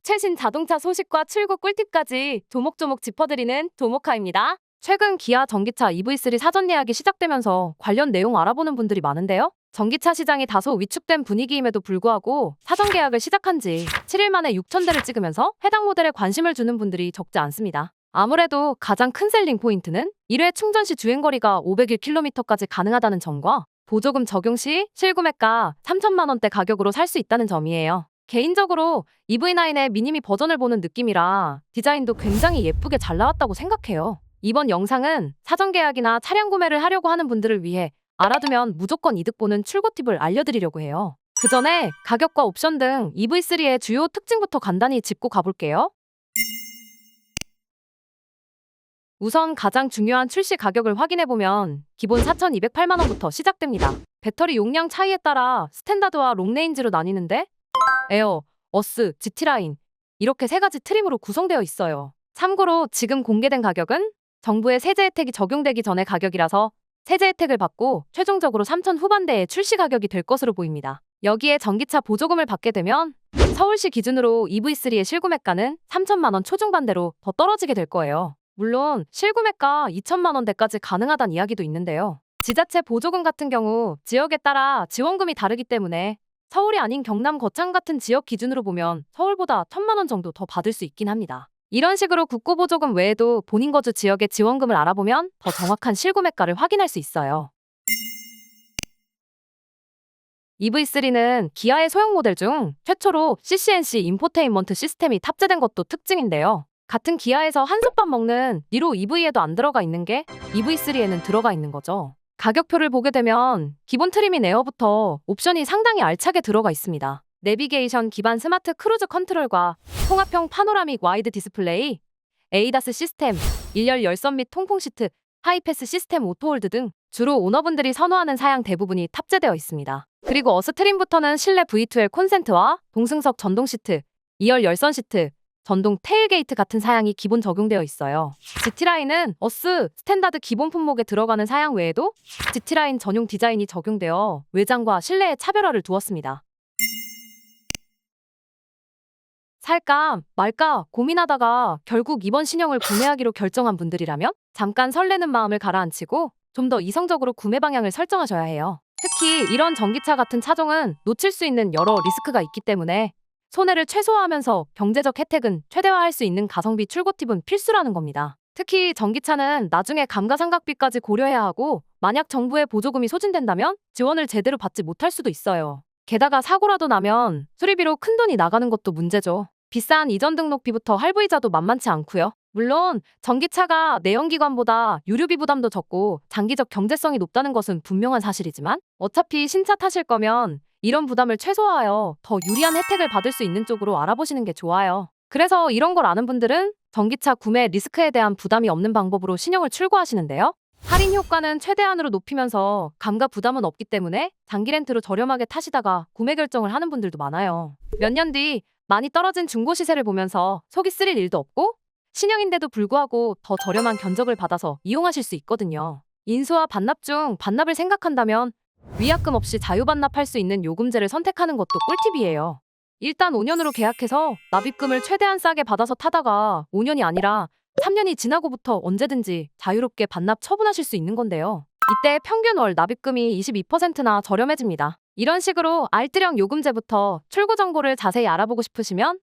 최신 자동차 소식과 출고 꿀팁까지 조목조목 짚어드리는 도모카입니다. 최근 기아 전기차 EV3 사전 예약이 시작되면서 관련 내용 알아보는 분들이 많은데요. 전기차 시장이 다소 위축된 분위기임에도 불구하고 사전 계약을 시작한 지 7일 만에 6,000대를 찍으면서 해당 모델에 관심을 두는 분들이 적지 않습니다. 아무래도 가장 큰 셀링 포인트는 1회 충전 시 주행거리가 501km까지 가능하다는 점과 보조금 적용 시 실구매가 3천만 원대 가격으로 살 수 있다는 점이에요. 개인적으로 EV9의 미니미 버전을 보는 느낌이라 디자인도 굉장히 예쁘게 잘 나왔다고 생각해요. 이번 영상은 사전 계약이나 차량 구매를 하려고 하는 분들을 위해 알아두면 무조건 이득 보는 출고 팁을 알려드리려고 해요. 그 전에 가격과 옵션 등 EV3의 주요 특징부터 간단히 짚고 가볼게요. 우선 가장 중요한 출시 가격을 확인해보면 기본 4,208만 원부터 시작됩니다. 배터리 용량 차이에 따라 스탠다드와 롱레인지로 나뉘는데 에어, 어스, GT라인 이렇게 세 가지 트림으로 구성되어 있어요. 참고로 지금 공개된 가격은 정부의 세제 혜택이 적용되기 전의 가격이라서 세제 혜택을 받고 최종적으로 3천 후반대의 출시 가격이 될 것으로 보입니다. 여기에 전기차 보조금을 받게 되면 서울시 기준으로 EV3의 실구매가는 3천만 원 초중반대로 더 떨어지게 될 거예요. 물론 실구매가 2천만 원대까지 가능하다는 이야기도 있는데요. 지자체 보조금 같은 경우 지역에 따라 지원금이 다르기 때문에 서울이 아닌 경남 거창 같은 지역 기준으로 보면 서울보다 1,000만 원 정도 더 받을 수 있긴 합니다. 이런 식으로 국고보조금 외에도 본인 거주 지역의 지원금을 알아보면 더 정확한 실구매가를 확인할 수 있어요. EV3는 기아의 소형 모델 중 최초로 CCNC 인포테인먼트 시스템이 탑재된 것도 특징인데요. 같은 기아에서 한솥밥 먹는 니로 EV에도 안 들어가 있는 게 EV3에는 들어가 있는 거죠. 가격표를 보게 되면 기본 트림인 에어부터 옵션이 상당히 알차게 들어가 있습니다. 내비게이션 기반 스마트 크루즈 컨트롤과 통합형 파노라믹 와이드 디스플레이, 에이다스 시스템, 일렬 열선 및 통풍 시트, 하이패스 시스템 오토홀드 등 주로 오너분들이 선호하는 사양 대부분이 탑재되어 있습니다. 그리고 어스 트림부터는 실내 V2L 콘센트와 동승석 전동 시트, 2열 열선 시트, 전동 테일게이트 같은 사양이 기본 적용되어 있어요. GT라인은 어스 스탠다드 기본 품목에 들어가는 사양 외에도 GT라인 전용 디자인이 적용되어 외장과 실내에 차별화를 두었습니다. 살까 말까 고민하다가 결국 이번 신형을 구매하기로 결정한 분들이라면 잠깐 설레는 마음을 가라앉히고 좀 더 이성적으로 구매 방향을 설정하셔야 해요. 특히 이런 전기차 같은 차종은 놓칠 수 있는 여러 리스크가 있기 때문에 손해를 최소화하면서 경제적 혜택은 최대화할 수 있는 가성비 출고 팁은 필수라는 겁니다. 특히 전기차는 나중에 감가상각비까지 고려해야 하고 만약 정부의 보조금이 소진된다면 지원을 제대로 받지 못할 수도 있어요. 게다가 사고라도 나면 수리비로 큰돈이 나가는 것도 문제죠. 비싼 이전 등록비부터 할부이자도 만만치 않고요. 물론 전기차가 내연기관보다 유류비 부담도 적고 장기적 경제성이 높다는 것은 분명한 사실이지만 어차피 신차 타실 거면 이런 부담을 최소화하여 더 유리한 혜택을 받을 수 있는 쪽으로 알아보시는 게 좋아요. 그래서 이런 걸 아는 분들은 전기차 구매 리스크에 대한 부담이 없는 방법으로 신형을 출고하시는데요. 할인 효과는 최대한으로 높이면서 감가 부담은 없기 때문에 장기 렌트로 저렴하게 타시다가 구매 결정을 하는 분들도 많아요. 몇 년 뒤 많이 떨어진 중고 시세를 보면서 속이 쓰릴 일도 없고 신형인데도 불구하고 더 저렴한 견적을 받아서 이용하실 수 있거든요. 인수와 반납 중 반납을 생각한다면 위약금 없이 자유반납할 수 있는 요금제를 선택하는 것도 꿀팁이에요. 일단 5년으로 계약해서 납입금을 최대한 싸게 받아서 타다가 5년이 아니라 3년이 지나고부터 언제든지 자유롭게 반납 처분하실 수 있는 건데요. 이때 평균 월 납입금이 22%나 저렴해집니다. 이런 식으로 알뜰형 요금제부터 출고 정보를 자세히 알아보고 싶으시면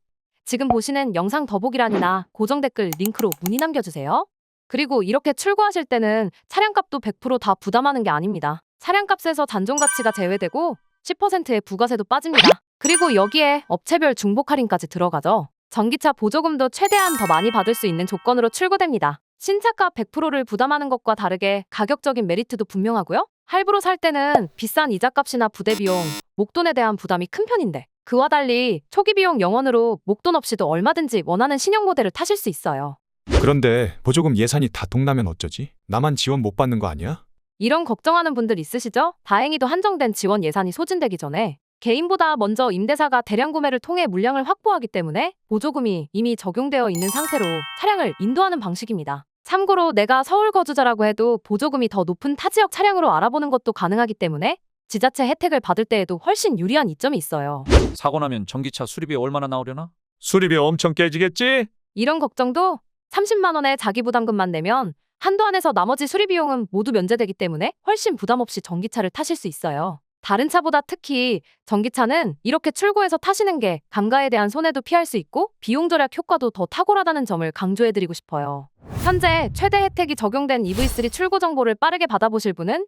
지금 보시는 영상 더보기란이나 고정 댓글 링크로 문의 남겨주세요. 그리고 이렇게 출고하실 때는 차량값도 100% 다 부담하는 게 아닙니다. 차량값에서 잔존가치가 제외되고 10%의 부가세도 빠집니다. 그리고 여기에 업체별 중복 할인까지 들어가죠. 전기차 보조금도 최대한 더 많이 받을 수 있는 조건으로 출고됩니다. 신차가 100%를 부담하는 것과 다르게 가격적인 메리트도 분명하고요. 할부로 살 때는 비싼 이자값이나 부대비용, 목돈에 대한 부담이 큰 편인데 그와 달리 초기 비용 0원으로 목돈 없이도 얼마든지 원하는 신형 모델을 타실 수 있어요. 그런데 보조금 예산이 다 동나면 어쩌지? 나만 지원 못 받는 거 아니야? 이런 걱정하는 분들 있으시죠? 다행히도 한정된 지원 예산이 소진되기 전에 개인보다 먼저 임대사가 대량 구매를 통해 물량을 확보하기 때문에 보조금이 이미 적용되어 있는 상태로 차량을 인도하는 방식입니다. 참고로 내가 서울 거주자라고 해도 보조금이 더 높은 타 지역 차량으로 알아보는 것도 가능하기 때문에 지자체 혜택을 받을 때에도 훨씬 유리한 이점이 있어요. 사고 나면 전기차 수리비 얼마나 나오려나? 수리비 엄청 깨지겠지? 이런 걱정도 30만 원의 자기 부담금만 내면 한도 안에서 나머지 수리 비용은 모두 면제되기 때문에 훨씬 부담 없이 전기차를 타실 수 있어요. 다른 차보다 특히 전기차는 이렇게 출고해서 타시는 게 감가에 대한 손해도 피할 수 있고 비용 절약 효과도 더 탁월하다는 점을 강조해드리고 싶어요. 현재 최대 혜택이 적용된 EV3 출고 정보를 빠르게 받아보실 분은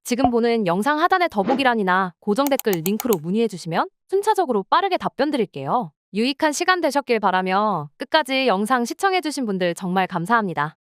지금 보는 영상 하단의 더보기란이나 고정 댓글 링크로 문의해주시면 순차적으로 빠르게 답변 드릴게요. 유익한 시간 되셨길 바라며 끝까지 영상 시청해주신 분들 정말 감사합니다.